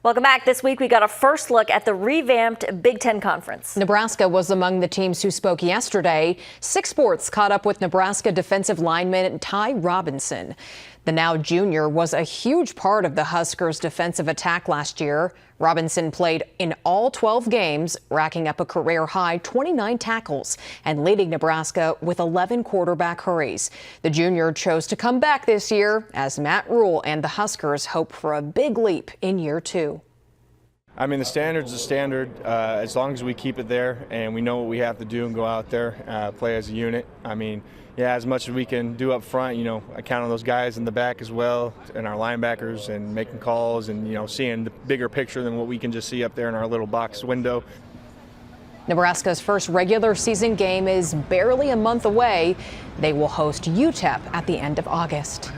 Welcome back. This week, we got a first look at the revamped Big Ten Conference. Nebraska was among the teams who spoke yesterday. 6 Sports caught up with Nebraska defensive lineman Ty Robinson. The now junior was a huge part of the Huskers' defensive attack last year. Robinson played in all 12 games, racking up a career-high 29 tackles and leading Nebraska with 11 quarterback hurries. The junior chose to come back this year as Matt Rule and the Huskers hope for a big leap in year 2. I mean, the standard's the standard. As long as we keep it there and we know what we have to do and go out there, play as a unit. I mean, yeah, as much as we can do up front, I count on those guys in the back as well, and our linebackers, and making calls and, seeing the bigger picture than what we can just see up there in our little box window. Nebraska's first regular season game is barely a month away. They will host UTEP at the end of August.